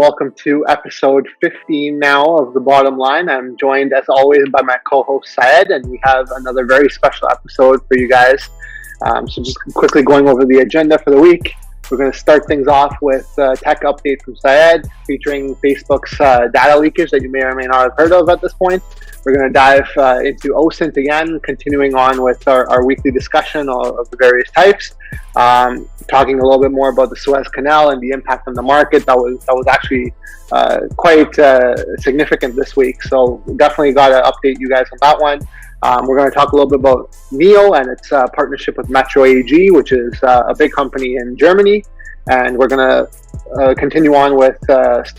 welcome to episode 15 now of The Bottom Line. I'm joined, as always, by my co-host Syed, and we have another very special episode for you guys. So just quickly going over the agenda for the week. We're going to start things off with a tech update from Syed, featuring Facebook's data leakage that you may or may not have heard of at this point. We're going to dive into OSINT again, continuing on with our weekly discussion of the various types, talking a little bit more about the Suez Canal and the impact on the market. That was actually quite significant this week, so definitely got to update you guys on that one. We're going to talk a little bit about Neo and its partnership with Metro AG, which is a big company in Germany. And we're going to continue on with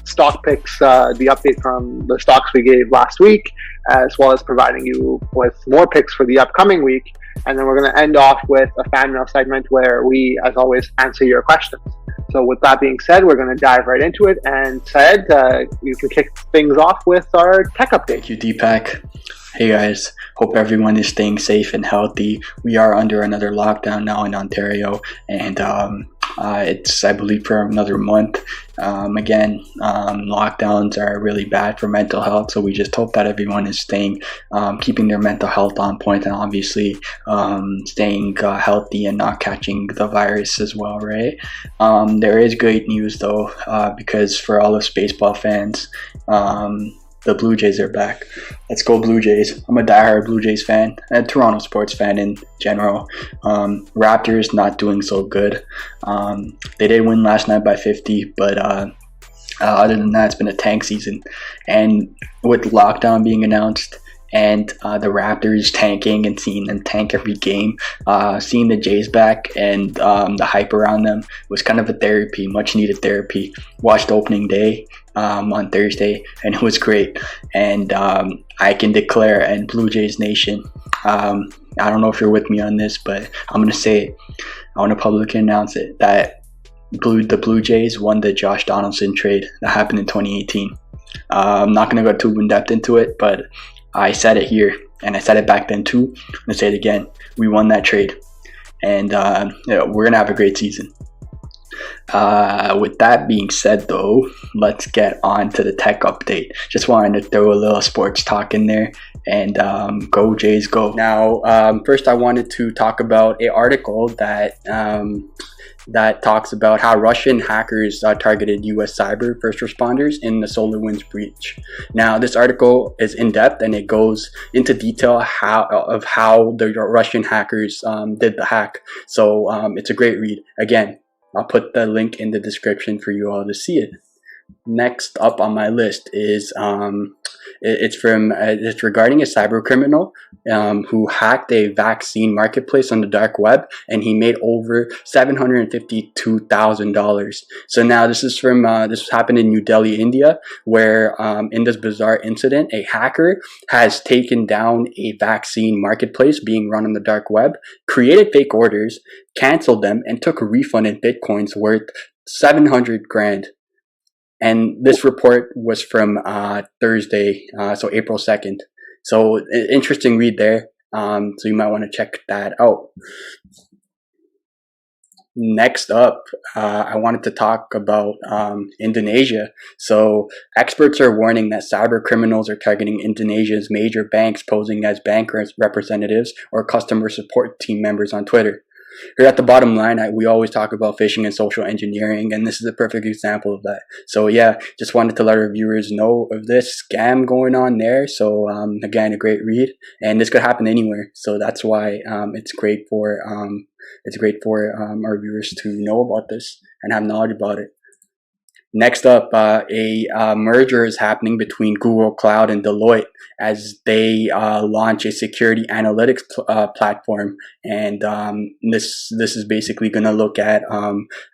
stock picks, the update from the stocks we gave last week, as well as providing you with more picks for the upcoming week. And then we're going to end off with a Fanmail segment where we, as always, answer your questions. So with that being said, we're going to dive right into it. And Syed, you can kick things off with our tech update. Thank you, Deepak. Hey guys, hope everyone is staying safe and healthy. We are under another lockdown now in Ontario, and it's, I believe, for another month. Lockdowns are really bad for mental health, so we just hope that everyone is keeping their mental health on point, and obviously staying healthy and not catching the virus as well, right? There is great news though, because for all us baseball fans, the Blue Jays are back. Let's go Blue Jays. I'm a diehard Blue Jays fan and Toronto sports fan in general. Raptors not doing so good. They did win last night by 50, but other than that, it's been a tank season. And with lockdown being announced and the Raptors tanking and seeing them tank every game, seeing the Jays back and the hype around them was kind of a therapy, much needed therapy. Watched opening day on Thursday, and it was great. And I can declare, and Blue Jays Nation, I don't know if you're with me on this, but I'm going to say it. I want to publicly announce it, that the Blue Jays won the Josh Donaldson trade that happened in 2018. I'm not going to go too in-depth into it, but I said it here, and I said it back then too. I'm going to say it again. We won that trade, and we're going to have a great season. With that being said though, let's get on to the tech update. Just wanted to throw a little sports talk in there, and go Jays go. Now, first I wanted to talk about an article that talks about how Russian hackers targeted U.S. cyber first responders in the SolarWinds breach. Now, this article is in-depth, and it goes into detail how the Russian hackers did the hack. So it's a great read. Again, I'll put the link in the description for you all to see it. Next up on my list is it's regarding a cybercriminal who hacked a vaccine marketplace on the dark web, and he made over $752,000. So now this happened in New Delhi, India, where in this bizarre incident, a hacker has taken down a vaccine marketplace being run on the dark web, created fake orders, canceled them, and took a refund in bitcoins worth 700 grand. And this report was from Thursday, so April 2nd. So interesting read there. So you might want to check that out. Next up, I wanted to talk about Indonesia. So experts are warning that cyber criminals are targeting Indonesia's major banks, posing as bank representatives or customer support team members on Twitter. Here at The Bottom Line, we always talk about phishing and social engineering, and this is a perfect example of that. So yeah, just wanted to let our viewers know of this scam going on there. So again, a great read, and this could happen anywhere. So that's why it's great for our viewers to know about this and have knowledge about it. Next up, a merger is happening between Google Cloud and Deloitte as they launch a security analytics platform, and this is basically going to look at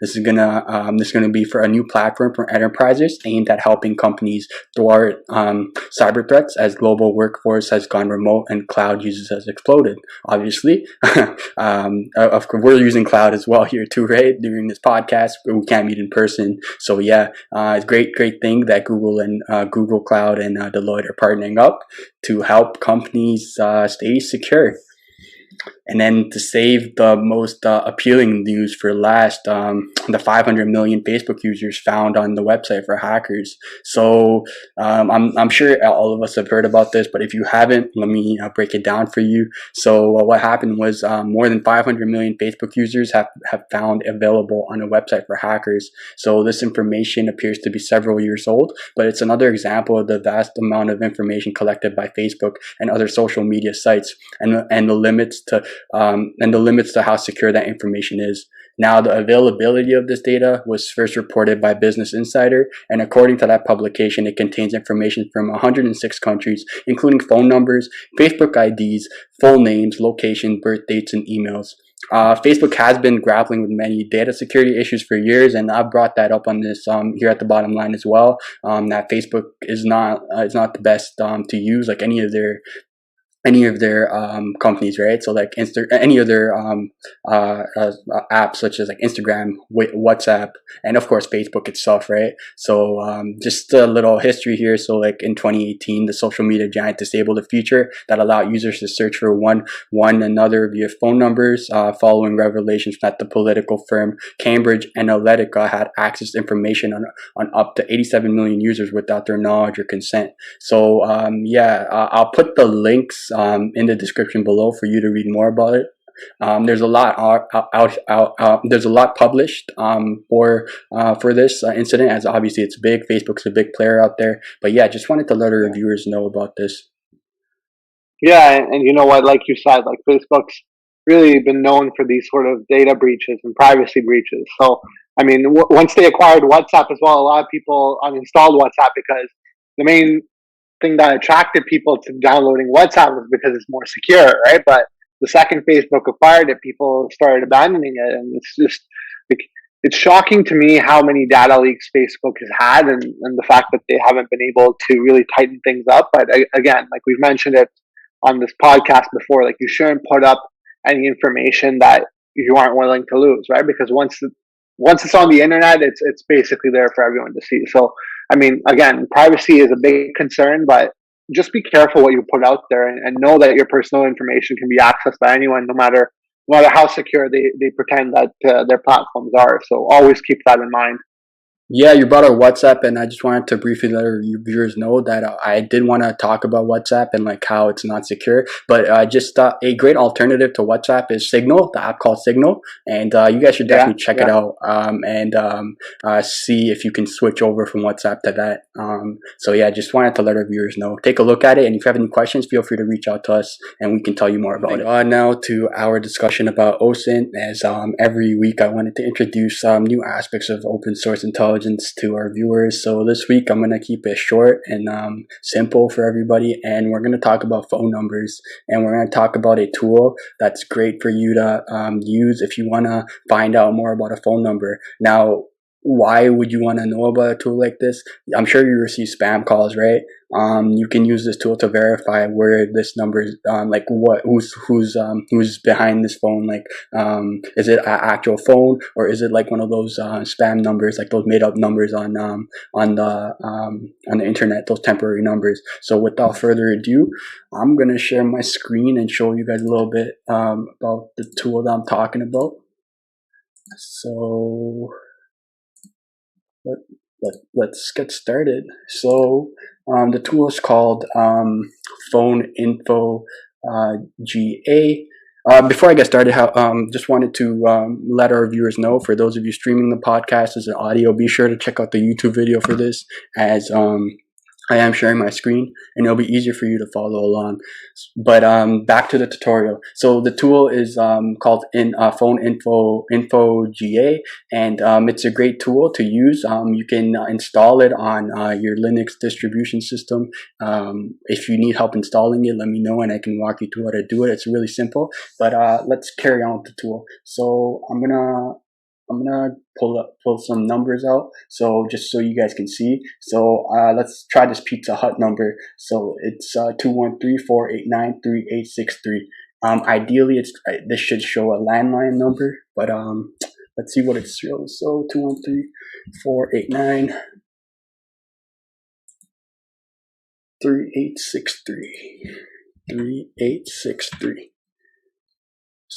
this is going to be for a new platform for enterprises aimed at helping companies thwart cyber threats as global workforce has gone remote and cloud usage has exploded. Obviously, of course, we're using cloud as well here too, right? During this podcast, we can't meet in person, so yeah. It's a great thing that Google and Google Cloud and Deloitte are partnering up to help companies stay secure. And then to save the most appealing news for last, the 500 million Facebook users found on the website for hackers. So I'm sure all of us have heard about this, but if you haven't, let me break it down for you. So what happened was more than 500 million Facebook users have found available on a website for hackers. So this information appears to be several years old, but it's another example of the vast amount of information collected by Facebook and other social media sites, and the limits to how secure that information is. Now, the availability of this data was first reported by Business Insider, and according to that publication, it contains information from 106 countries, including phone numbers, Facebook IDs, full names, location, birth dates, and emails. Facebook has been grappling with many data security issues for years, and I've brought that up on this here at the bottom line as well. That Facebook is not the best to use, like any of their companies, right? So like any of their apps, such as like Instagram, WhatsApp, and of course Facebook itself, right? So just a little history here. So like in 2018, the social media giant disabled a feature that allowed users to search for one another via phone numbers, following revelations that the political firm Cambridge Analytica had access to information on up to 87 million users without their knowledge or consent. So I'll put the links in the description below for you to read more about it. There's a lot there's a lot published for this incident, as obviously it's big. Facebook's a big player out there, but yeah, just wanted to let our viewers know about this. Yeah, and you know what? Like you said, like Facebook's really been known for these sort of data breaches and privacy breaches. So, I mean, once they acquired WhatsApp as well, a lot of people uninstalled WhatsApp because the main thing that attracted people to downloading WhatsApp was because it's more secure, right? But the second Facebook acquired it, people started abandoning it, and it's just like, it's shocking to me how many data leaks Facebook has had, and the fact that they haven't been able to really tighten things up. But again, like we've mentioned it on this podcast before, like you shouldn't put up any information that you aren't willing to lose, right? Because once it's on the internet, it's basically there for everyone to see. So, I mean, again, privacy is a big concern, but just be careful what you put out there, and know that your personal information can be accessed by anyone, no matter how secure they pretend that their platforms are. So always keep that in mind. Yeah, you brought up WhatsApp, and I just wanted to briefly let our viewers know that I did want to talk about WhatsApp and like how it's not secure. But just a great alternative to WhatsApp is Signal, the app called Signal, and you guys should definitely check it out and see if you can switch over from WhatsApp to that. So yeah, just wanted to let our viewers know. Take a look at it, and if you have any questions, feel free to reach out to us, and we can tell you more about it. Now to our discussion about OSINT. As every week, I wanted to introduce new aspects of open source intelligence to our viewers. So this week I'm going to keep it short and simple for everybody, and we're going to talk about phone numbers, and we're going to talk about a tool that's great for you to use if you want to find out more about a phone number. Now, why would you want to know about a tool like this? I'm sure you receive spam calls, right? You can use this tool to verify where this number is, like who's behind this phone. Like, is it an actual phone, or is it like one of those spam numbers, like those made up numbers on the internet, those temporary numbers? So without further ado, I'm gonna share my screen and show you guys a little bit about the tool that I'm talking about. So let's get started. So the tool is called phoneinfoga. Before I get started, just wanted to let our viewers know, for those of you streaming the podcast as an audio, be sure to check out the YouTube video for this, as I am sharing my screen, and it'll be easier for you to follow along. But back to the tutorial. So the tool is called phoneinfoga, and it's a great tool to use. You can install it on your Linux distribution system. If you need help installing it, let me know, and I can walk you through how to do it. It's really simple. But let's carry on with the tool. So I'm gonna pull some numbers out, so just so you guys can see. So let's try this Pizza Hut number. So it's 213-489-3863. Ideally, this should show a landline number, but let's see what it shows. So 213-489-3863.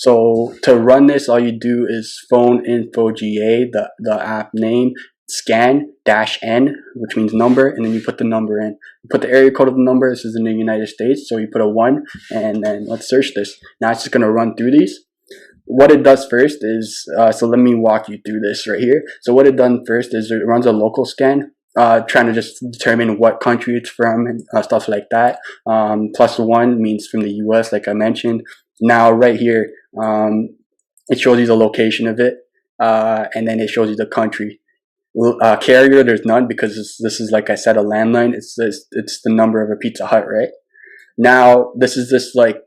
So to run this, all you do is phoneinfoga, the app name, scan -n, which means number, and then you put the number in. You put the area code of the number. This is in the United States, so you put a 1, and then let's search this. Now it's just going to run through these. What it does first is, so let me walk you through this right here. So what it done first is it runs a local scan, trying to just determine what country it's from and stuff like that. +1 means from the US, like I mentioned. Now right here, it shows you the location of it, and then it shows you the country. Carrier, there's none because this is, like I said, a landline. It's the number of a Pizza Hut, right? Now, this is just like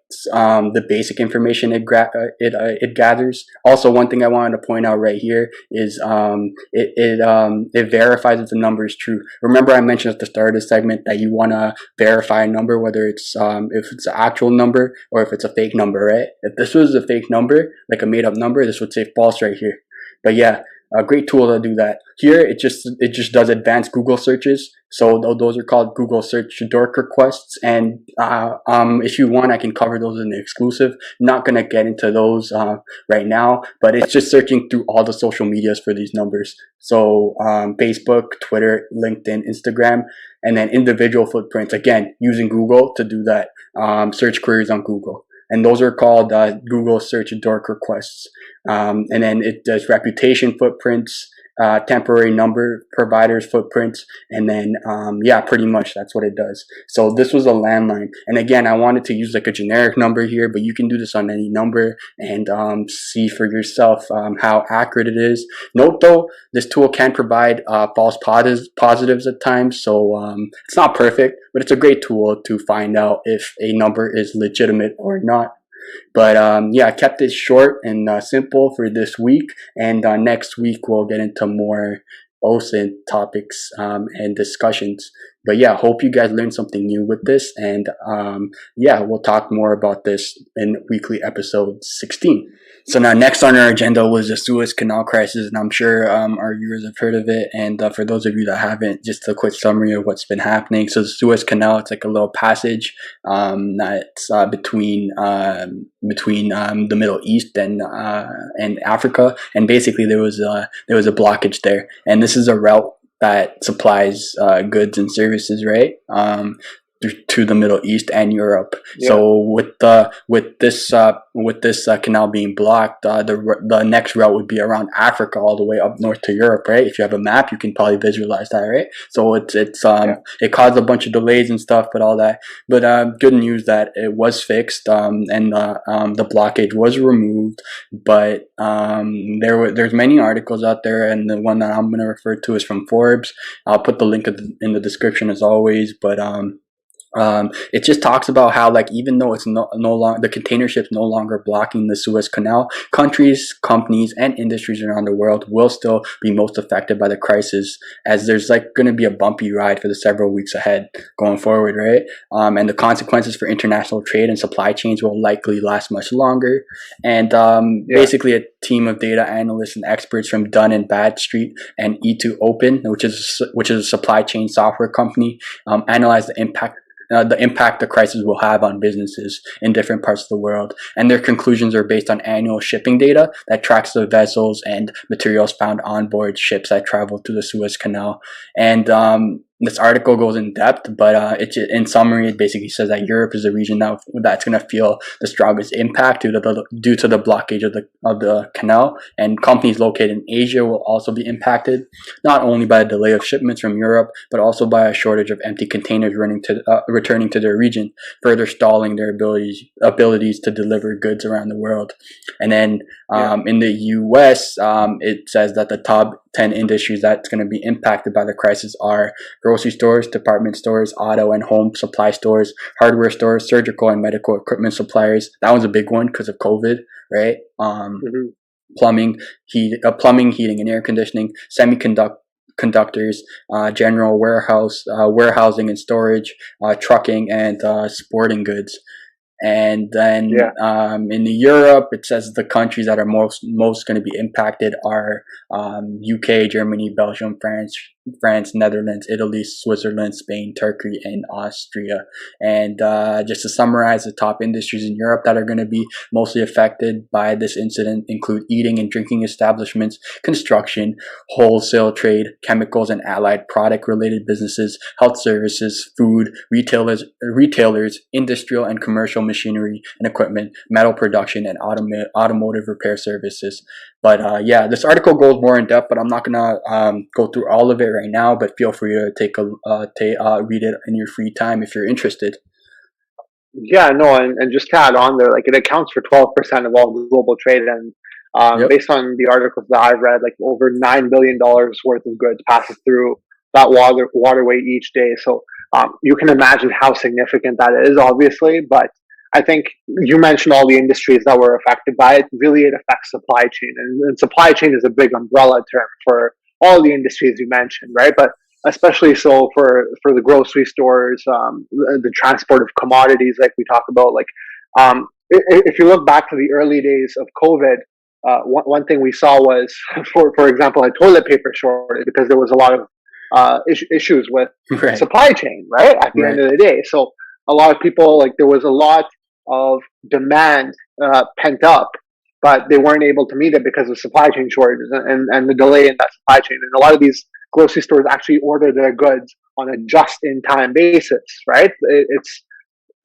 the basic information it gathers. Also, one thing I wanted to point out right here is it verifies if the number is true. Remember, I mentioned at the start of the segment that you want to verify a number, whether it's if it's an actual number or if it's a fake number, right? If this was a fake number, like a made up number, this would say false right here. But yeah, a great tool to do that. Here, it just does advanced Google searches. So those are called Google search dork requests. And if you want, I can cover those in the exclusive. Not gonna get into those right now, but it's just searching through all the social medias for these numbers. So Facebook, Twitter, LinkedIn, Instagram, and then individual footprints. Again, using Google to do that. Search queries on Google. And those are called Google search dork requests. And then it does reputation footprints, temporary number providers footprints, and then yeah, pretty much that's what it does. So this was a landline, and again, I wanted to use like a generic number here, but you can do this on any number and see for yourself how accurate it is. Note though, this tool can provide false positives at times, so it's not perfect, but it's a great tool to find out if a number is legitimate or not. But yeah, I kept it short and simple for this week, and next week we'll get into more OSINT topics and discussions. But yeah, hope you guys learned something new with this, and yeah, we'll talk more about this in weekly episode 16. So now next on our agenda was the Suez Canal Crisis, and I'm sure our viewers have heard of it. And for those of you that haven't, just a quick summary of what's been happening. So the Suez Canal, it's like a little passage that's between the Middle East and Africa, and basically there was a blockage there, and this is a route that supplies goods and services, right? To the Middle East and Europe. Yeah. So with this canal being blocked, the next route would be around Africa all the way up north to Europe, right? If you have a map, you can probably visualize that, right? So it caused a bunch of delays and stuff, but all that. But good news that it was fixed, and the blockage was removed. But there's many articles out there, and the one that I'm going to refer to is from Forbes. I'll put the link in the description as always, but it just talks about how, like, even though it's no longer, the container ships no longer blocking the Suez Canal, countries, companies, and industries around the world will still be most affected by the crisis, as there's like going to be a bumpy ride for the several weeks ahead going forward, right? And the consequences for international trade and supply chains will likely last much longer. And basically, a team of data analysts and experts from Dun & Bradstreet and E2 Open, which is a supply chain software company, analyzed the impact the crisis will have on businesses in different parts of the world. And their conclusions are based on annual shipping data that tracks the vessels and materials found on board ships that travel through the Suez Canal. And this article goes in depth, but in summary, it basically says that Europe is the region that's going to feel the strongest impact due to the blockage of the canal, and companies located in Asia will also be impacted, not only by a delay of shipments from Europe, but also by a shortage of empty containers returning to their region, further stalling their abilities to deliver goods around the world. And then in the U.S., it says that the top 10 industries that's going to be impacted by the crisis are grocery stores, department stores, auto and home supply stores, hardware stores, surgical and medical equipment suppliers. That was a big one because of COVID, right? Plumbing, heating and air conditioning, semiconductors, general warehousing and storage, trucking, and sporting goods. And then in Europe, it says the countries that are most going to be impacted are UK, Germany, Belgium, France, Netherlands, Italy, Switzerland, Spain, Turkey, and Austria. And just to summarize, the top industries in Europe that are going to be mostly affected by this incident include eating and drinking establishments, construction, wholesale trade, chemicals and allied product related businesses, health services, food, retailers, industrial and commercial machinery and equipment, metal production, and automotive repair services. But this article goes more in depth, but I'm not gonna go through all of it right now. But feel free to read it in your free time if you're interested. Yeah, no, and just to add on there, like it accounts for 12% of all global trade, and based on the articles that I've read, like over $9 billion worth of goods passes through that waterway each day. So you can imagine how significant that is, obviously. But I think you mentioned all the industries that were affected by it. Really, it affects supply chain, and supply chain is a big umbrella term for all the industries you mentioned, right? But especially so for the grocery stores, the transport of commodities, like we talk about. Like, if you look back to the early days of COVID, one thing we saw was, for example, a toilet paper shortage because there was a lot of issues with supply chain, right? At the end of the day, so a lot of people, like, there was a lot of demand pent up, but they weren't able to meet it because of supply chain shortages and the delay in that supply chain. And a lot of these grocery stores actually order their goods on a just-in-time basis, right? It's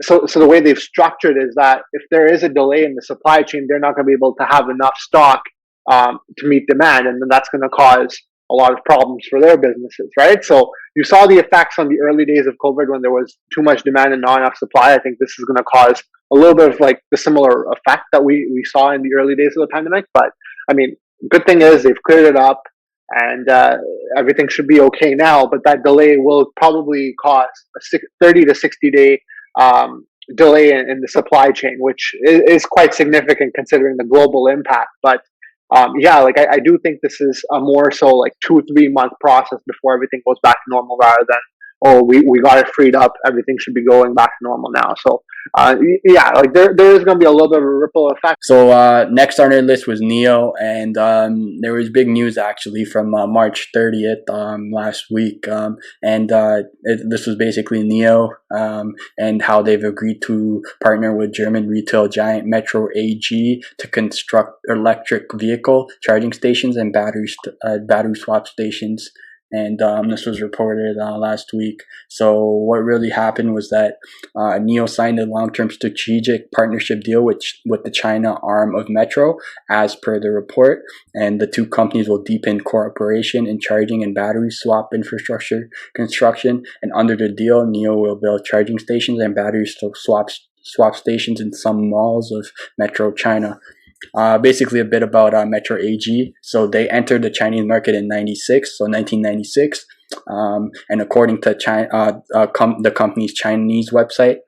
so the way they've structured is that if there is a delay in the supply chain, they're not going to be able to have enough stock to meet demand, and then that's going to cause a lot of problems for their businesses, right? So you saw the effects on the early days of COVID when there was too much demand and not enough supply. I think this is going to cause a little bit of like the similar effect that we saw in the early days of the pandemic. But I mean, good thing is they've cleared it up, and everything should be okay now. But that delay will probably cause a 30 to 60 day delay in the supply chain, which is quite significant considering the global impact. But like I do think this is a more so like 2-3 month process before everything goes back to normal, rather than, oh, we got it freed up, everything should be going back to normal now. So like there is going to be a little bit of a ripple effect. So next on our list was NEO, and there was big news actually from March 30th last week, and this was basically NEO and how they've agreed to partner with German retail giant Metro AG to construct electric vehicle charging stations and battery swap stations. And this was reported last week. So what really happened was that NEO signed a long-term strategic partnership deal with the China arm of Metro, as per the report. And the two companies will deepen cooperation in charging and battery swap infrastructure construction. And under the deal, NEO will build charging stations and battery swap stations in some malls of Metro China. Basically a bit about Metro AG. So they entered the Chinese market in 1996. And according to the company's Chinese website,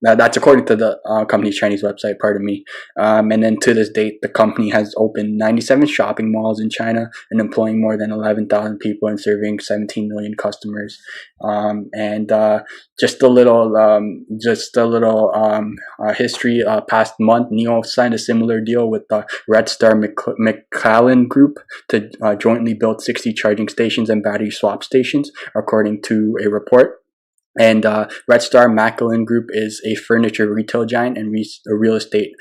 that's according to the company's Chinese website, pardon me. And then to this date, the company has opened 97 shopping malls in China and employing more than 11,000 people and serving 17 million customers. And just a little history. Past month, NEO signed a similar deal with the Red Star McLaren Group to jointly build 60 charging stations and battery swap stations, according to a report. And Red Star McLaren Group is a furniture retail giant and a real estate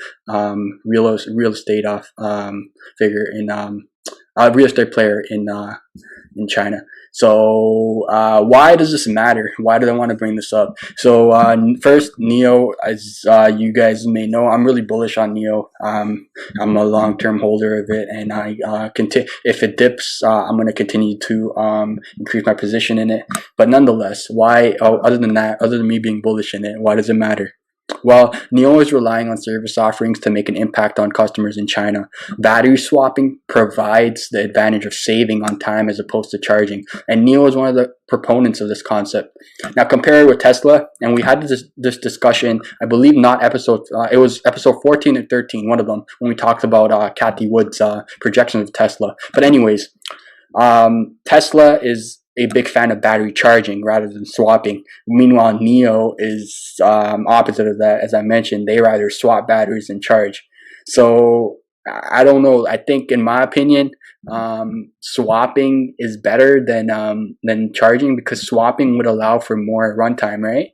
figure in real estate player in China. So why does this matter? Why do I want to bring this up? So first, NEO, as you guys may know, I'm really bullish on NEO. I'm a long-term holder of it, and I if it dips, I'm going to continue to increase my position in it. But nonetheless, why? Other than me being bullish in it, why does it matter? Well, NEO is relying on service offerings to make an impact on customers in China. Battery swapping provides the advantage of saving on time as opposed to charging, and NEO is one of the proponents of this concept. Now, compare it with Tesla, and we had this discussion, I believe it was episode 14 and 13, one of them, when we talked about Cathie Woods' projections of Tesla. But anyways, Tesla is a big fan of battery charging rather than swapping. Meanwhile, Neo is opposite of that. As I mentioned, they rather swap batteries than charge. So I don't know. I think, in my opinion, swapping is better than charging, because swapping would allow for more runtime, right?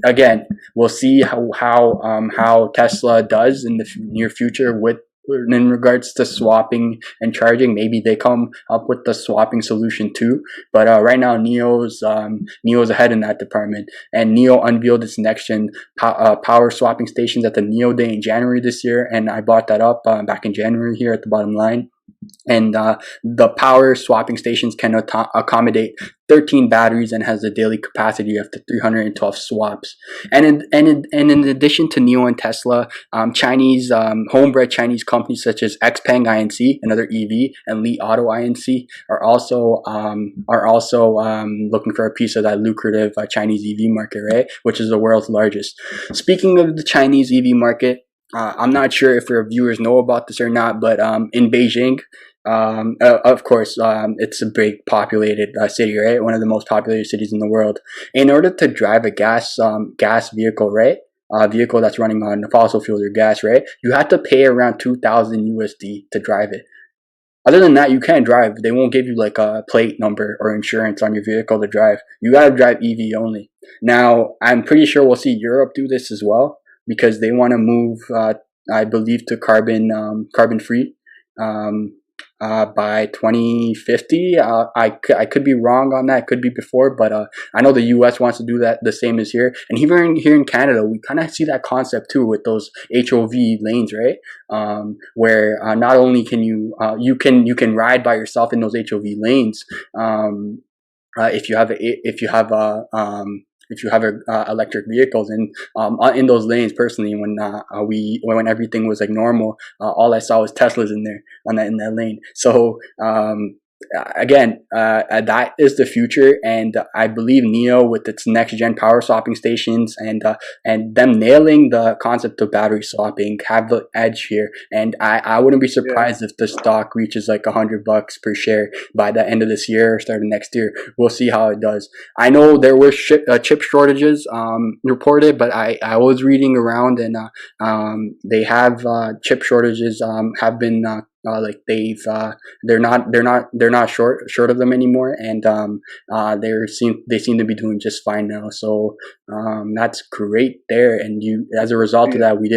Again, we'll see how Tesla does in the near future in regards to swapping and charging. Maybe they come up with the swapping solution too. But right now, Neo's ahead in that department, and Neo unveiled its next gen power swapping stations at the Neo Day in January this year, and I bought that up back in January here at the bottom line. And the power swapping stations can accommodate 13 batteries and has a daily capacity of 312 swaps. And in addition to Neo and Tesla, Chinese homebred Chinese companies such as Xpeng Inc, another EV, and Li Auto Inc are also looking for a piece of that lucrative Chinese EV market, right? Which is the world's largest. Speaking of the Chinese EV market, I'm not sure if your viewers know about this or not, but in Beijing, of course, it's a big populated city, right? One of the most populated cities in the world. In order to drive a gas vehicle, right? Vehicle that's running on fossil fuels or gas, right? You have to pay around 2,000 USD to drive it. Other than that, you can't drive. They won't give you like a plate number or insurance on your vehicle to drive. You gotta drive EV only. Now, I'm pretty sure we'll see Europe do this as well, because they want to move, I believe, to carbon free by 2050. I could be wrong on that. It could be before, but I know the US wants to do that the same as here. And even here in Canada, we kind of see that concept too with those HOV lanes, right? Where not only can you can ride by yourself in those HOV lanes, if you have electric vehicles. And in those lanes, personally, when everything was like normal, all I saw was Teslas in that lane. So again, that is the future, and I believe Neo, with its next gen power swapping stations and them nailing the concept of battery swapping, have the edge here. And I wouldn't be surprised if the stock reaches like $100 per share by the end of this year or start of next year. We'll see how it does. I know there were chip shortages reported, but I was reading around, and they have chip shortages have been they're not short of them anymore, and they seem to be doing just fine now. So that's great there. And as a result of that, we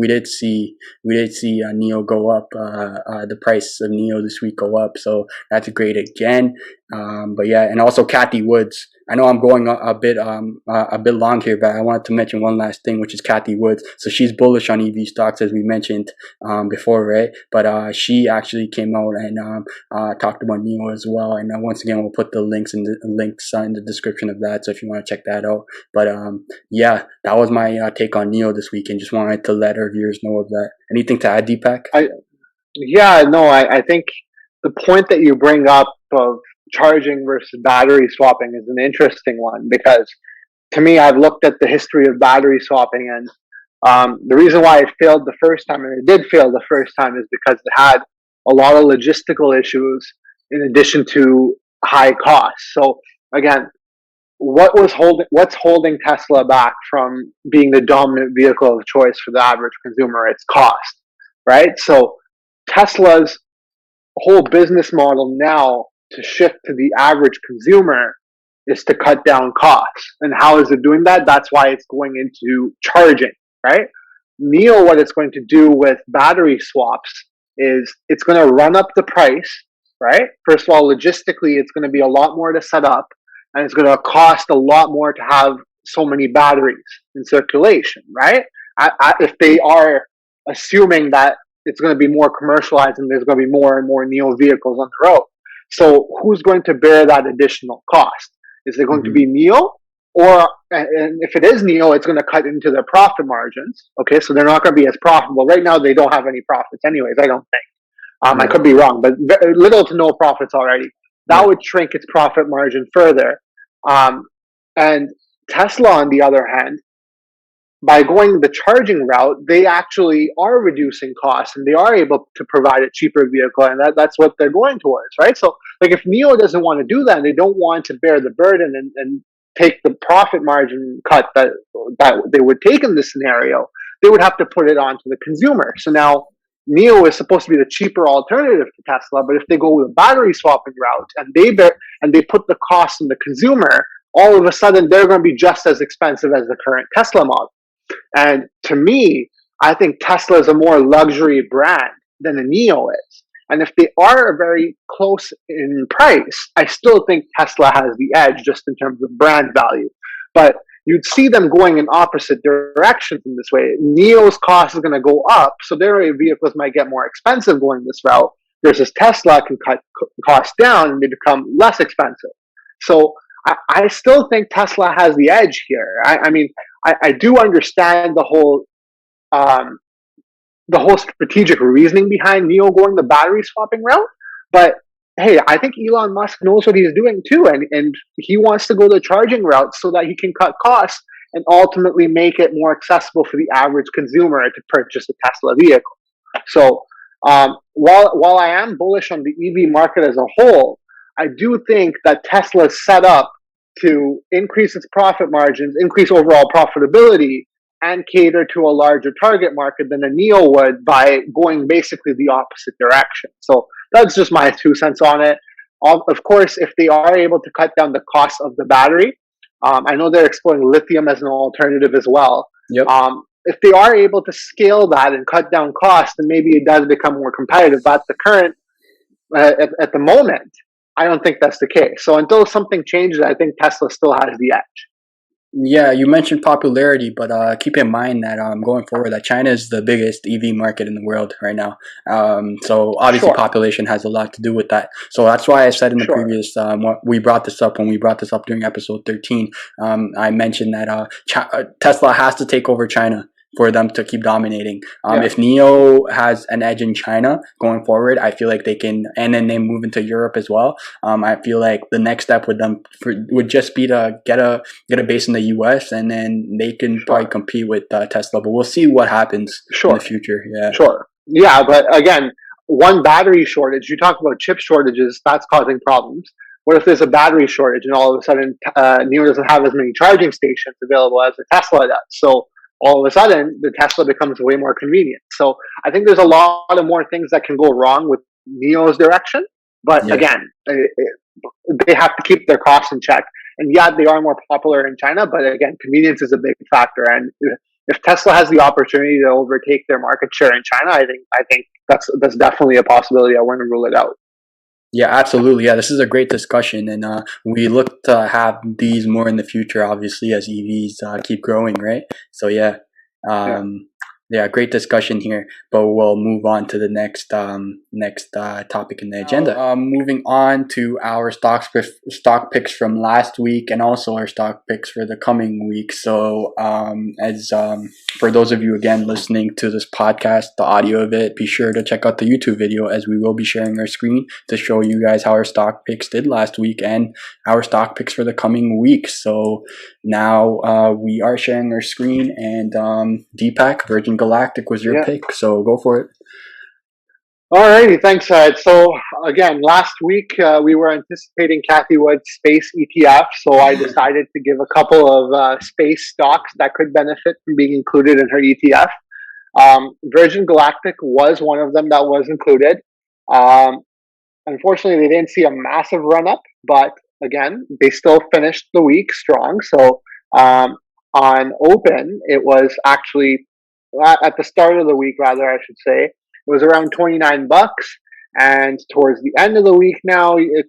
did see Neo go up. The price of Neo this week go up, so that's great again. But yeah, and also Cathie Woods. I know I'm going a bit long here, but I wanted to mention one last thing, which is Cathie Woods. So she's bullish on EV stocks, as we mentioned before, right? But she actually came out and talked about Neo as well. And once again, we'll put the links in the description of that, so if you want to check that out. But yeah, that was my take on Neo this week, and just wanted to let our viewers know of that. Anything to add, Deepak? I think the point that you bring up of charging versus battery swapping is an interesting one, because to me, I've looked at the history of battery swapping, and the reason why it failed the first time, and it did fail the first time, is because it had a lot of logistical issues in addition to high costs. So again, what's holding Tesla back from being the dominant vehicle of choice for the average consumer? It's cost, right? So Tesla's whole business model now to shift to the average consumer is to cut down costs. And how is it doing that? That's why it's going into charging, right? Neo, what it's going to do with battery swaps is it's going to run up the price, right? First of all, logistically, it's going to be a lot more to set up, and it's going to cost a lot more to have so many batteries in circulation, right? If they are assuming that it's going to be more commercialized and there's going to be more and more Neo vehicles on the road. So who's going to bear that additional cost? Is it going to be Neo? And if it is Neo, it's going to cut into their profit margins. Okay, so they're not going to be as profitable. Right now, they don't have any profits anyways, I don't think. I could be wrong, but little to no profits already. That would shrink its profit margin further. And Tesla, on the other hand, by going the charging route, they actually are reducing costs and they are able to provide a cheaper vehicle, and that's what they're going towards, right? So, like, if NIO doesn't want to do that and they don't want to bear the burden and take the profit margin cut that they would take in this scenario, they would have to put it onto the consumer. So now NIO is supposed to be the cheaper alternative to Tesla, but if they go with a battery swapping route and they put the cost on the consumer, all of a sudden they're going to be just as expensive as the current Tesla model. And to me, I think Tesla is a more luxury brand than a NIO is. And if they are very close in price, I still think Tesla has the edge just in terms of brand value. But you'd see them going in opposite directions in this way. NIO's cost is going to go up, so their vehicles might get more expensive going this route, versus Tesla can cut costs down and they become less expensive. So I still think Tesla has the edge here. I mean, I do understand the whole strategic reasoning behind NIO going the battery swapping route, but hey, I think Elon Musk knows what he's doing too, and he wants to go the charging route so that he can cut costs and ultimately make it more accessible for the average consumer to purchase a Tesla vehicle. So while I am bullish on the EV market as a whole, I do think that Tesla is set up to increase its profit margins, increase overall profitability, and cater to a larger target market than a NIO would by going basically the opposite direction. So that's just my 2 cents on it. Of course, if they are able to cut down the cost of the battery, I know they're exploring lithium as an alternative as well. Yep. If they are able to scale that and cut down costs, then maybe it does become more competitive. But at the moment, I don't think that's the case. So until something changes, I think Tesla still has the edge. Yeah, you mentioned popularity, but keep in mind that going forward, that China is the biggest EV market in the world right now. So obviously, population has a lot to do with that. So that's why I said in the previous, we brought this up when we brought this up during episode 13. I mentioned that Tesla has to take over China for them to keep dominating. If NIO has an edge in China going forward, I feel like they can, and then they move into Europe as well. I feel like the next step with them would just be to get a base in the US, and then they can probably compete with Tesla. But we'll see what happens in the future. Yeah, but again, one battery shortage. You talk about chip shortages, that's causing problems. What if there's a battery shortage and all of a sudden NIO doesn't have as many charging stations available as a Tesla does? So all of a sudden, the Tesla becomes way more convenient. So I think there's a lot of more things that can go wrong with NIO's direction. But again, they have to keep their costs in check. And yeah, they are more popular in China, but again, convenience is a big factor. And if Tesla has the opportunity to overtake their market share in China, I think that's definitely a possibility. I wouldn't rule it out. Yeah, absolutely. Yeah, this is a great discussion, and we look to have these more in the future, obviously, as EVs keep growing, right? So yeah, great discussion here. But we'll move on to the next topic in the agenda. Moving on to our stock picks from last week, and also our stock picks for the coming week. So for those of you again listening to this podcast, the audio of it, be sure to check out the YouTube video, as we will be sharing our screen to show you guys how our stock picks did last week and our stock picks for the coming week. So now we are sharing our screen, and Deepak, Virgin Galactic was your pick, so go for it. Alrighty, thanks, Syed. So again, last week we were anticipating Cathie Woods' space ETF, so I decided to give a couple of space stocks that could benefit from being included in her ETF. Virgin Galactic was one of them that was included. Unfortunately, they didn't see a massive run-up, but again, they still finished the week strong. So on open, it was actually at the start of the week, rather, I should say, it was around $29, and towards the end of the week now, it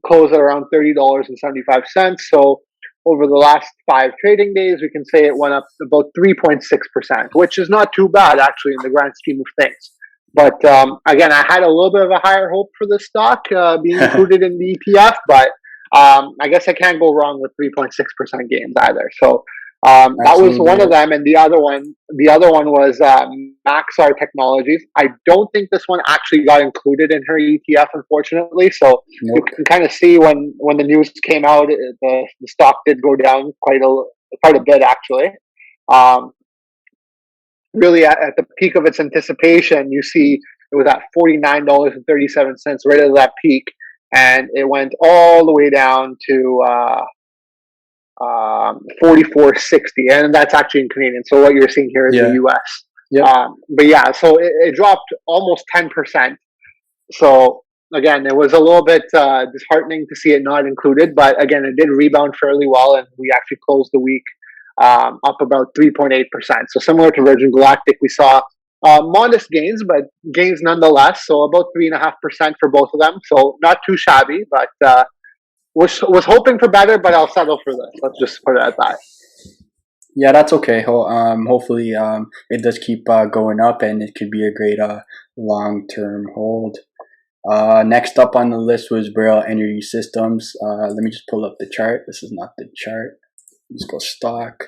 closed at around $30.75. So over the last 5 trading days, we can say it went up about 3.6%, which is not too bad actually in the grand scheme of things. But again, I had a little bit of a higher hope for this stock being included in the ETF, but I guess I can't go wrong with 3.6% gains either. So that was one of them, and the other one was Maxar Technologies. I don't think this one actually got included in her ETF, unfortunately. So you can kind of see when the news came out, the stock did go down quite a bit actually. really at the peak of its anticipation, you see it was at $49.37 right at that peak, and it went all the way down to 44.60, and that's actually in Canadian. So what you're seeing here is the US. Yep. But yeah, so it dropped almost 10%. So again, it was a little bit disheartening to see it not included, but again, it did rebound fairly well, and we actually closed the week up about 3.8%. So similar to Virgin Galactic, we saw modest gains, but gains nonetheless. So about 3.5% for both of them. So not too shabby, but was hoping for better, but I'll settle for this. Let's just put it at that. Yeah, that's okay. Hopefully, it does keep going up, and it could be a great long-term hold. Next up on the list was Braille Energy Systems. Let me just pull up the chart. This is not the chart. Let's go stock.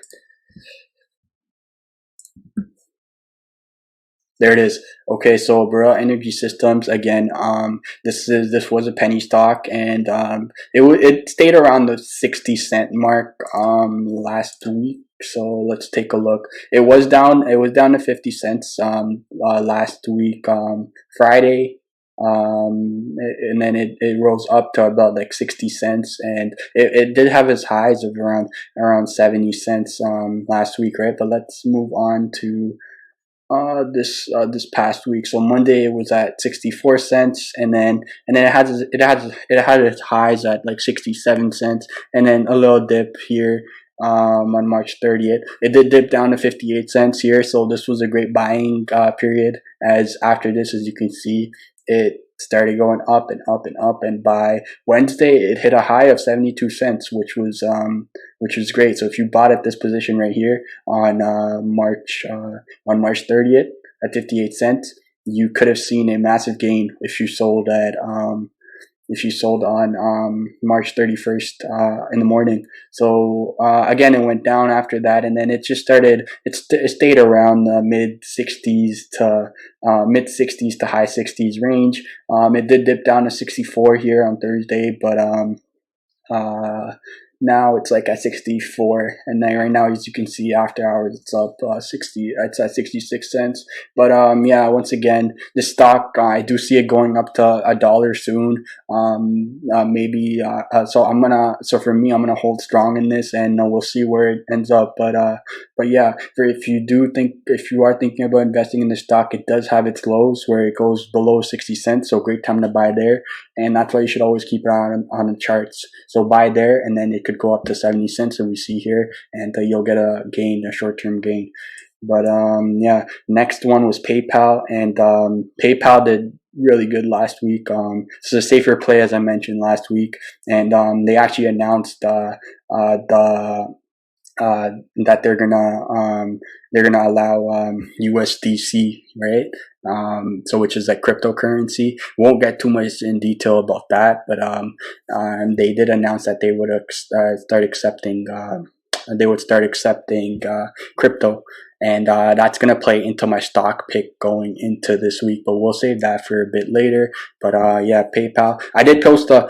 There it is. Okay, so Braille Energy Systems again. This was a penny stock, and it stayed around the 60-cent mark last week. So let's take a look. It was down. It was down to 50 cents last week Friday. And then it rose up to about like 60 cents, and it did have its highs of around 70 cents last week, right? But let's move on to this past week. So Monday it was at 64 cents, and then it had its highs at like 67 cents, and then a little dip here on March 30th. It did dip down to 58 cents here, so this was a great buying period, as after this, as you can see, it started going up and up and up, and by Wednesday it hit a high of 72 cents, which was great. So if you bought at this position right here on March 30th at 58 cents, you could have seen a massive gain if you sold on March 31st in the morning. So again, it went down after that, and then it just started. It stayed around the mid 60s to high 60s range. It did dip down to 64 here on Thursday, but now it's like at 64, and then right now, as you can see, after hours it's up 60. It's at 66 cents. But yeah, once again, this stock, I do see it going up to $1 soon. Maybe so for me, I'm gonna hold strong in this, and we'll see where it ends up. But yeah, if you are thinking about investing in the stock, it does have its lows where it goes below 60 cents. So great time to buy there, and that's why you should always keep it on the charts. So buy there, and then it could go up to 70 cents, that we see here, and you'll get a short-term gain. But yeah, next one was PayPal, and PayPal did really good last week. It's a safer play, as I mentioned last week, and they actually announced that they're gonna allow USDC, right? So which is like cryptocurrency. Won't get too much in detail about that, but they did announce that they would start accepting crypto, and that's gonna play into my stock pick going into this week, but we'll save that for a bit later. But yeah, PayPal. I did post a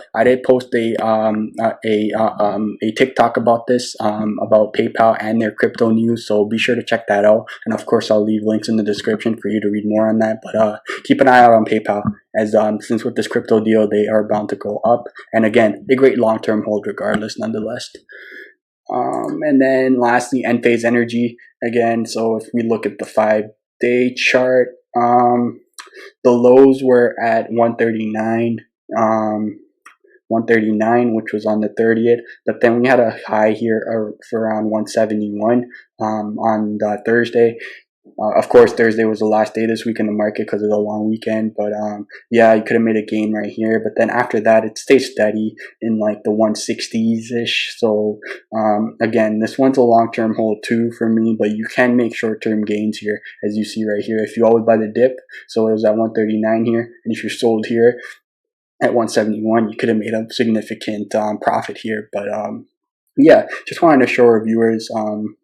TikTok about this, about PayPal and their crypto news, so be sure to check that out. And of course, I'll leave links in the description for you to read more on that. But keep an eye out on PayPal, as since with this crypto deal, they are bound to go up. And again, a great long-term hold regardless, nonetheless. And then lastly, Enphase Energy again. So if we look at the 5-day chart, the lows were at 139, which was on the 30th. But then we had a high here for around 171 on the Thursday. Of course, Thursday was the last day this week in the market because of the long weekend. But yeah, you could have made a gain right here. But then after that, it stayed steady in like the 160s-ish. So again, this one's a long-term hold too for me, but you can make short-term gains here, as you see right here. If you always buy the dip, so it was at 139 here, and if you sold here at 171, you could have made a significant profit here. But yeah, just wanted to show our viewers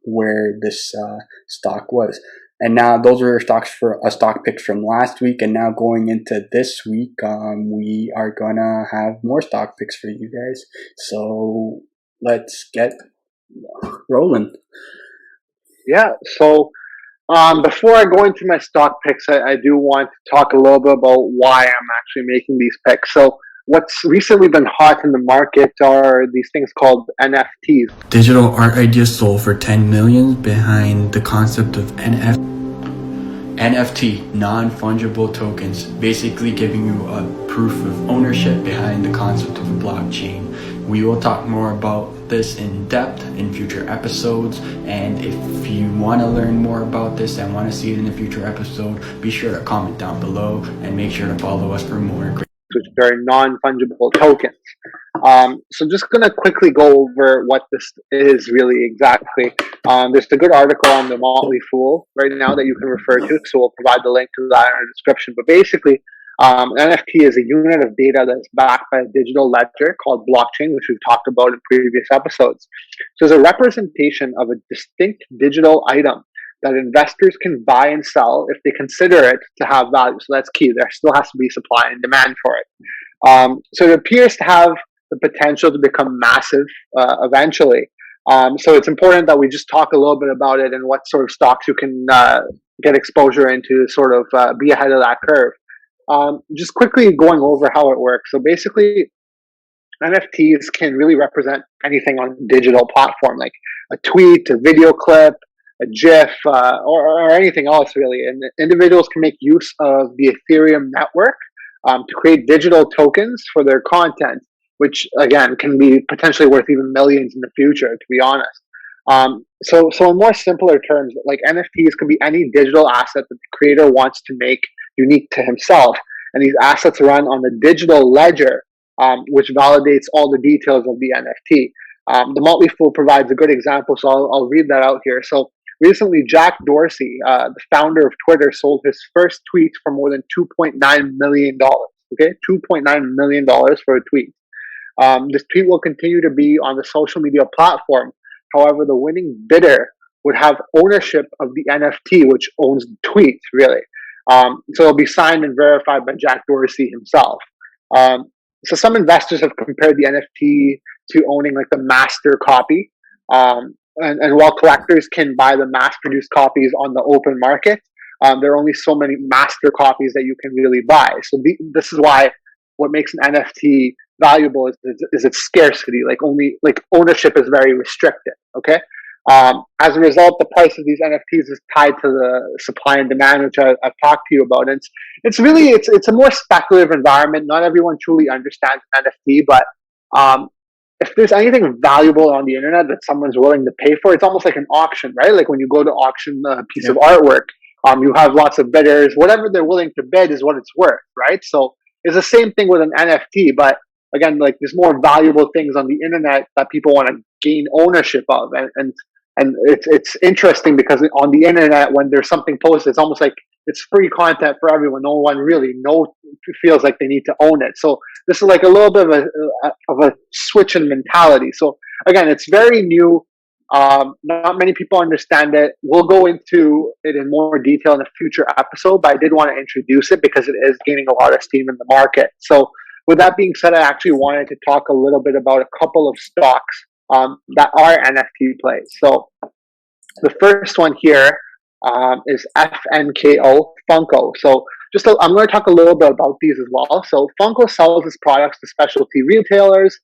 where this stock was. And now those were stocks for stock picks from last week, and now going into this week, we are gonna have more stock picks for you guys. So let's get rolling. Yeah. So Before I go into my stock picks, I do want to talk a little bit about why I'm actually making these picks. So what's recently been hot in the market are these things called NFTs. Digital art ideas sold for 10 million behind the concept of NFT, non-fungible tokens, basically giving you a proof of ownership behind the concept of a blockchain. We will talk more about this in depth in future episodes, and if you want to learn more about this and want to see it in a future episode, be sure to comment down below and make sure to follow us for more great, which are non-fungible tokens. So just going to quickly go over what this is really exactly. There's a good article on the Motley Fool right now that you can refer to, so we'll provide the link to that in our description. But basically, an NFT is a unit of data that's backed by a digital ledger called blockchain, which we've talked about in previous episodes. So it's a representation of a distinct digital item that investors can buy and sell if they consider it to have value. So that's key. There still has to be supply and demand for it. So it appears to have the potential to become massive eventually. So it's important that we just talk a little bit about it and what sort of stocks you can get exposure into to sort of be ahead of that curve. Just quickly going over how it works. So basically, NFTs can really represent anything on a digital platform, like a tweet, a video clip, a GIF, or anything else really. And individuals can make use of the Ethereum network to create digital tokens for their content, which again can be potentially worth even millions in the future, to be honest. So in more simpler terms, like NFTs can be any digital asset that the creator wants to make unique to himself, and these assets run on the digital ledger, which validates all the details of the NFT. The Motley Fool provides a good example, so I'll read that out here. So recently, Jack Dorsey, the founder of Twitter, sold his first tweet for more than $2.9 million. Okay, $2.9 million for a tweet. This tweet will continue to be on the social media platform. However, the winning bidder would have ownership of the NFT, which owns the tweet, really. So it'll be signed and verified by Jack Dorsey himself. So some investors have compared the NFT to owning like the master copy. And while collectors can buy the mass-produced copies on the open market, there are only so many master copies that you can really buy. So this is why what makes an NFT valuable is its scarcity. Like ownership is very restricted. Okay. As a result, the price of these NFTs is tied to the supply and demand, which I've talked to you about. And it's really a more speculative environment. Not everyone truly understands NFT, but if there's anything valuable on the internet that someone's willing to pay for, it's almost like an auction, right? Like when you go to auction a piece of artwork, you have lots of bidders. Whatever they're willing to bid is what it's worth, right? So it's the same thing with an NFT, but again, like there's more valuable things on the internet that people want to gain ownership of, and it's interesting because on the internet, when there's something posted, it's almost like it's free content for everyone. No one really feels like they need to own it. So this is like a little bit of a switch in mentality. So again, it's very new. Not many people understand it. We'll go into it in more detail in a future episode, but I did want to introduce it because it is gaining a lot of steam in the market. So with that being said, I actually wanted to talk a little bit about a couple of stocks that are NFT plays. So the first one here is FNKO, Funko. So I'm going to talk a little bit about these as well. So Funko sells its products to specialty retailers,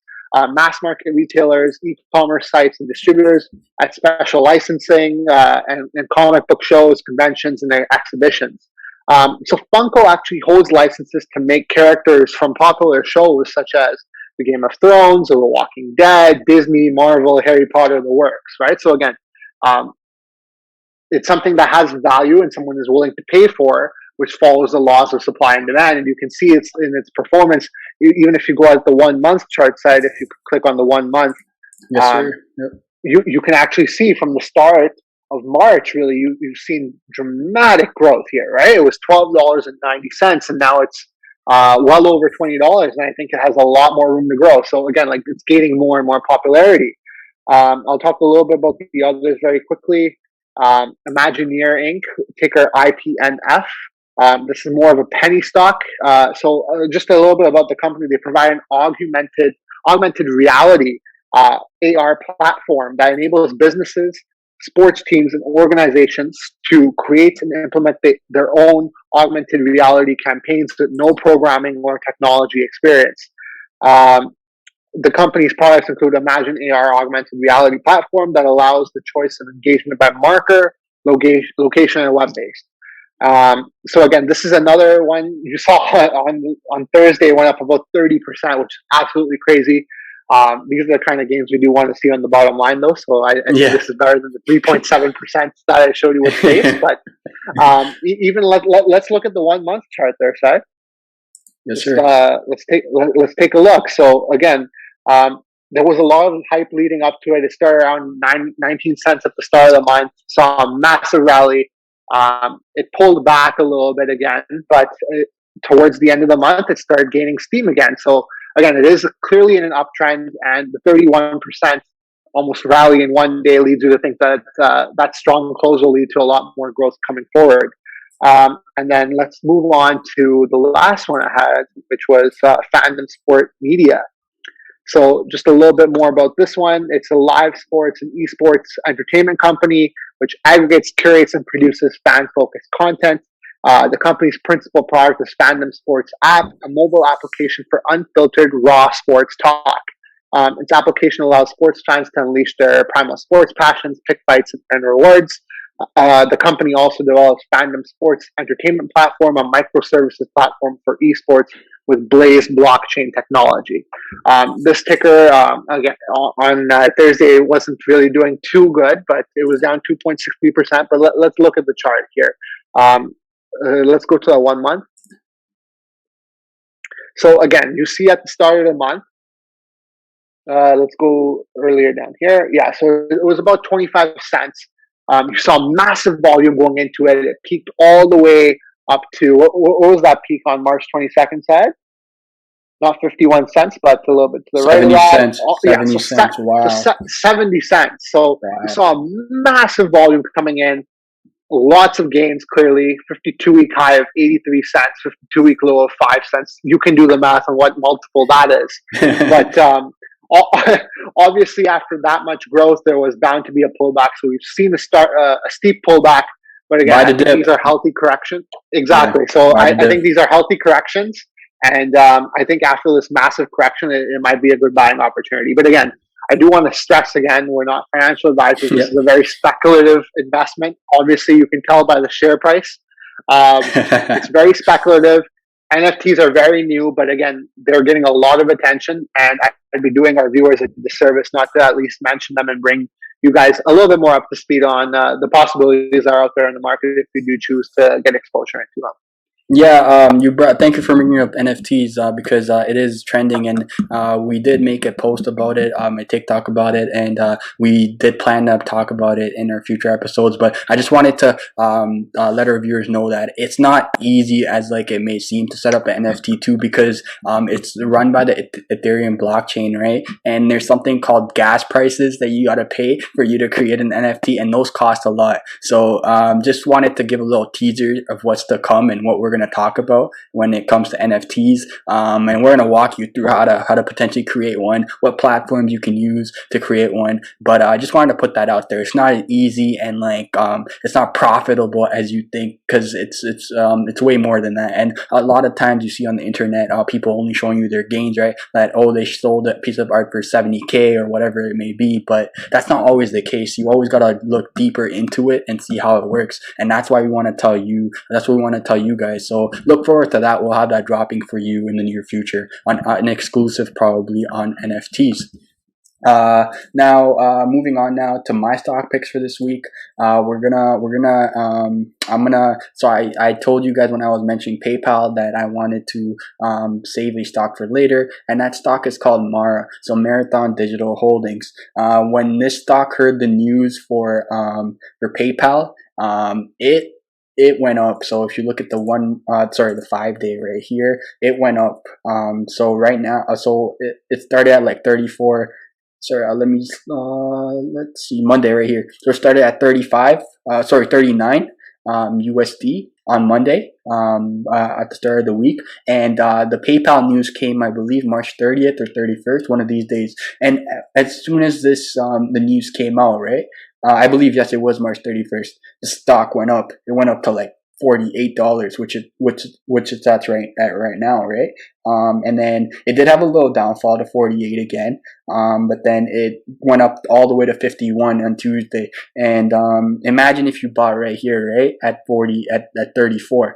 mass market retailers, e-commerce sites, and distributors at special licensing and comic book shows, conventions, and their exhibitions. So Funko actually holds licenses to make characters from popular shows such as the Game of Thrones, or The Walking Dead, Disney, Marvel, Harry Potter, the works, right? So again, it's something that has value and someone is willing to pay for, which follows the laws of supply and demand. And you can see it's in its performance, even if you go at the 1 month chart side, if you click on the 1 month, yes, sir. Yep. You can actually see from the start of March, really, you've seen dramatic growth here, right? It was $12.90, and now it's well over $20, and I think it has a lot more room to grow. So again, like it's gaining more and more popularity. I'll talk a little bit about the others very quickly. ImagineAR Inc, ticker IPNF. This is more of a penny stock. So just a little bit about the company. They provide an augmented reality AR platform that enables businesses sports teams and organizations to create and implement their own augmented reality campaigns with no programming or technology experience. The company's products include ImagineAR augmented reality platform that allows the choice of engagement by marker, location, and web-based. So again, this is another one you saw on Thursday. It went up about 30%, which is absolutely crazy. These are the kind of gains we do want to see on the bottom line, though. So I think this is better than the 3.7% that I showed you with space. But even let's look at the 1 month chart there, Syed. Yes, sir. Let's take a look. So again, there was a lot of hype leading up to it. It started around 19 cents at the start of the month. Saw a massive rally. It pulled back a little bit again, but towards the end of the month, it started gaining steam again. So again, it is clearly in an uptrend, and the 31% almost rally in one day leads you to think that that strong close will lead to a lot more growth coming forward. And then let's move on to the last one I had, which was Fandom Sport Media. So just a little bit more about this one. It's a live sports and esports entertainment company which aggregates, curates, and produces fan-focused content. The company's principal product is Fandom Sports App, a mobile application for unfiltered, raw sports talk. Its application allows sports fans to unleash their primal sports passions, pick fights, and rewards. The company also develops Fandom Sports Entertainment Platform, a microservices platform for esports with Blaze blockchain technology. This ticker, again, on Thursday, wasn't really doing too good, but it was down 2.63%. But let's look at the chart here. Let's go to the 1 month. So again, you see at the start of the month, let's go earlier down here. Yeah, so it was about 25 cents. You saw massive volume going into it. It peaked all the way up to, what was that peak on March 22nd, Syed? Not 51 cents, but a little bit to the 70 right. Cents, 70 cents, wow. So 70 cents. So you saw a massive volume coming in. Lots of gains, clearly. 52-week high of 83 cents, 52-week low of 5 cents. You can do the math on what multiple that is. But obviously, after that much growth, there was bound to be a pullback. So we've seen a steep pullback. But again, I think these are healthy corrections. Exactly. Yeah, so I think these are healthy corrections. And I think after this massive correction, it might be a good buying opportunity. But again, I do want to stress again, we're not financial advisors. This is a very speculative investment. Obviously, you can tell by the share price. It's very speculative. NFTs are very new, but again, they're getting a lot of attention. And I'd be doing our viewers a disservice not to at least mention them and bring you guys a little bit more up to speed on the possibilities that are out there in the market if you do choose to get exposure into them. Yeah, thank you for bringing up NFTs because it is trending, and we did make a post about it, a TikTok about it, and we did plan to talk about it in our future episodes. But I just wanted to let our viewers know that it's not easy as like it may seem to set up an NFT too, because it's run by the Ethereum blockchain, right? And there's something called gas prices that you gotta pay for you to create an NFT, and those cost a lot. So just wanted to give a little teaser of what's to come and what we're going to talk about when it comes to NFTs, and we're going to walk you through how to potentially create one, what platforms you can use to create one. But I just wanted to put that out there. It's not easy, and like it's not profitable as you think, because it's way more than that. And a lot of times you see on the internet people only showing you their gains, right? That they sold a piece of art for 70K or whatever it may be, but that's not always the case. You always got to look deeper into it and see how it works, and that's why we want to tell you. That's what we want to tell you guys. So look forward to that. We'll have that dropping for you in the near future on an exclusive, probably on NFTs. Now, moving on now to my stock picks for this week. So I told you guys when I was mentioning PayPal that I wanted to save a stock for later, and that stock is called MARA, so Maratjon Digital Holdings. When this stock heard the news for PayPal, it went up. So if you look at the 5 day right here, it went up. So right now, it started at like 34. Let's see, Monday right here. So it started at 39 USD on Monday at the start of the week, and the PayPal news came, I believe, March 30th or 31st, one of these days. And as soon as this the news came out, right, I believe, yes, it was March 31st. The stock went up. It went up to like $48, which it's at right now, right? And then it did have a little downfall to 48 again. But then it went up all the way to 51 on Tuesday. And imagine if you bought right here, right, at 34.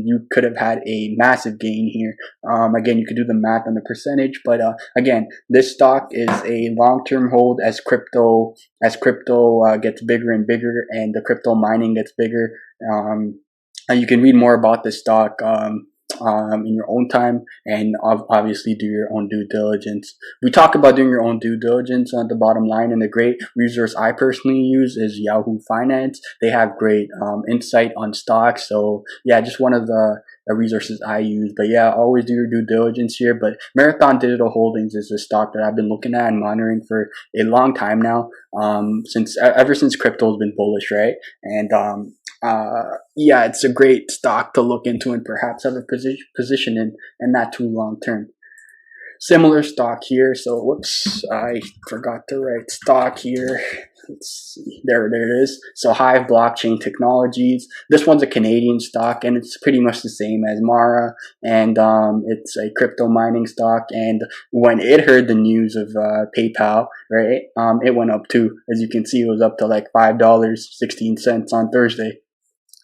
You could have had a massive gain here. Again, you could do the math on the percentage, but again, this stock is a long-term hold as crypto gets bigger and bigger, and the crypto mining gets bigger. You can read more about this stock in your own time, and obviously do your own due diligence. We talk about doing your own due diligence on the bottom line, and the great resource I personally use is Yahoo Finance. They have great insight on stocks. So yeah, just one of the resources I use. But yeah, always do your due diligence here. But Maratjon Digital Holdings is a stock that I've been looking at and monitoring for a long time now. Ever since crypto has been bullish, right? And yeah, it's a great stock to look into and perhaps have a position in, and not too long term. Similar stock here. So whoops, I forgot to write stock here. Let's see. There it is. So Hive Blockchain Technologies. This one's a Canadian stock, and it's pretty much the same as Mara, and it's a crypto mining stock. And when it heard the news of PayPal, right, it went up too. As you can see, it was up to like $5.16 on Thursday,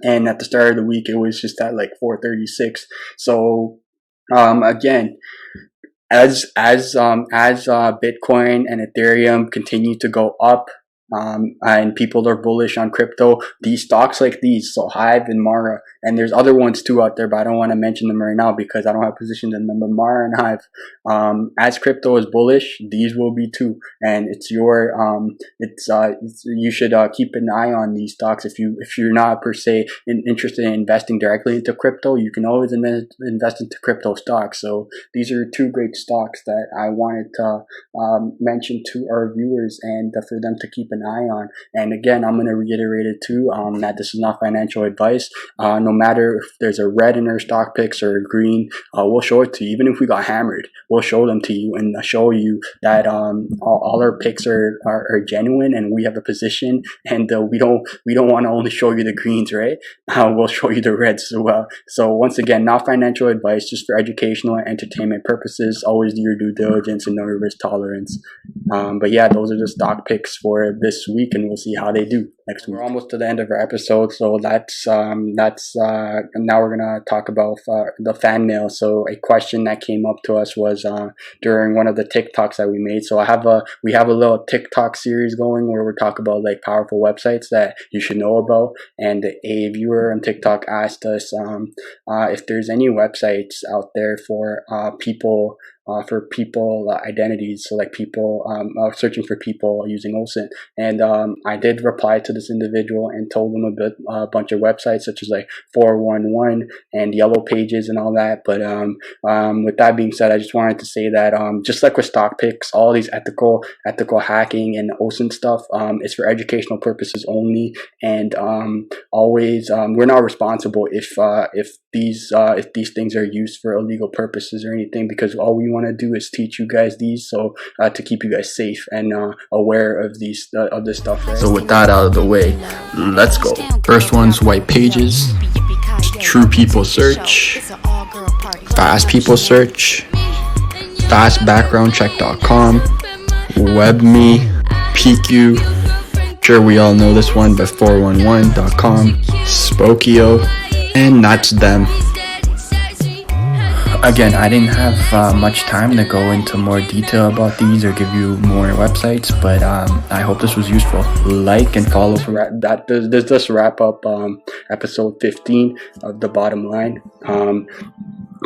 and at the start of the week, it was just at like $4.36. So again, as Bitcoin and Ethereum continue to go up, and people are bullish on crypto, these stocks like these, so Hive and Mara, and there's other ones too out there, but I don't want to mention them right now because I don't have positions in them. But Mara and Hive, as crypto is bullish, these will be too, and it's your you should keep an eye on these stocks. If you're not per se interested in investing directly into crypto, you can always invest into crypto stocks. So these are two great stocks that I wanted to mention to our viewers, and for them to keep an eye on. And again, I'm going to reiterate it too, that this is not financial advice. No matter if there's a red in our stock picks or a green, we'll show it to you. Even if we got hammered, we'll show them to you and show you that all our picks are genuine, and we have a position, and we don't want to only show you the greens, right? We'll show you the reds as well. So once again, not financial advice, just for educational and entertainment purposes. Always do your due diligence and know your risk tolerance. But yeah, those are the stock picks for this week, and we'll see how they do next week. We're almost to the end of our episode, so that's now we're gonna talk about the fan mail. So a question that came up to us was during one of the TikToks that we made. So we have a little TikTok series going where we talk about like powerful websites that you should know about, and a viewer on TikTok asked us if there's any websites out there for people identities, so like people searching for people using OSINT. And I did reply to this individual and told them a bunch of websites such as like 411 and Yellow Pages and all that. But with that being said, I just wanted to say that just like with stock picks, all these ethical hacking and OSINT stuff is for educational purposes only, and always we're not responsible if these things are used for illegal purposes or anything, because all we want to do is teach you guys these, so to keep you guys safe and aware of this stuff, right? So with that out of the way, let's go. First one's White Pages, True People Search, Fast People Search, FastBackgroundCheck.com, WebMe, PQ, sure we all know this one, but 411.com, Spokio, and that's them. Again, I didn't have much time to go into more detail about these or give you more websites, but I hope this was useful. Like and follow for that. Does this wrap up episode 15 of The Bottom Line?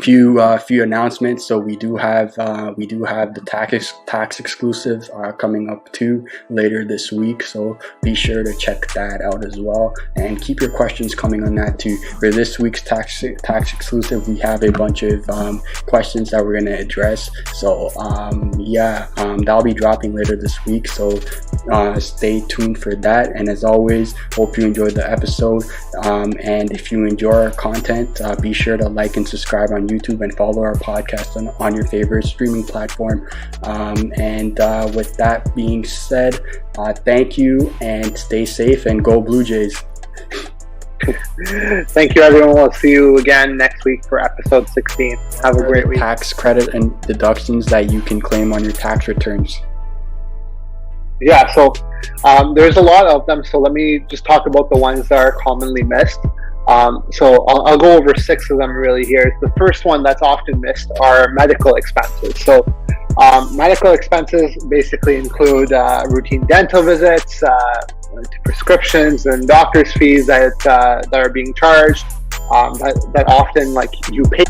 Few announcements. So we do have the tax exclusive coming up too later this week, so be sure to check that out as well, and keep your questions coming on that too. For this week's tax exclusive, we have a bunch of questions that we're going to address, so that'll be dropping later this week, so stay tuned for that. And as always, hope you enjoyed the episode. And if you enjoy our content, be sure to like and subscribe on YouTube and follow our podcast on your favorite streaming platform. And with that being said, thank you and stay safe and go Blue Jays. Thank you, everyone. We'll see you again next week for episode 16. Have a great week. Tax credit and deductions that you can claim on your tax returns. Yeah, so there's a lot of them. So let me just talk about the ones that are commonly missed. So I'll go over 6 of them really here. The first one that's often missed are medical expenses. So medical expenses basically include routine dental visits, prescriptions and doctor's fees that are being charged, that often like you pay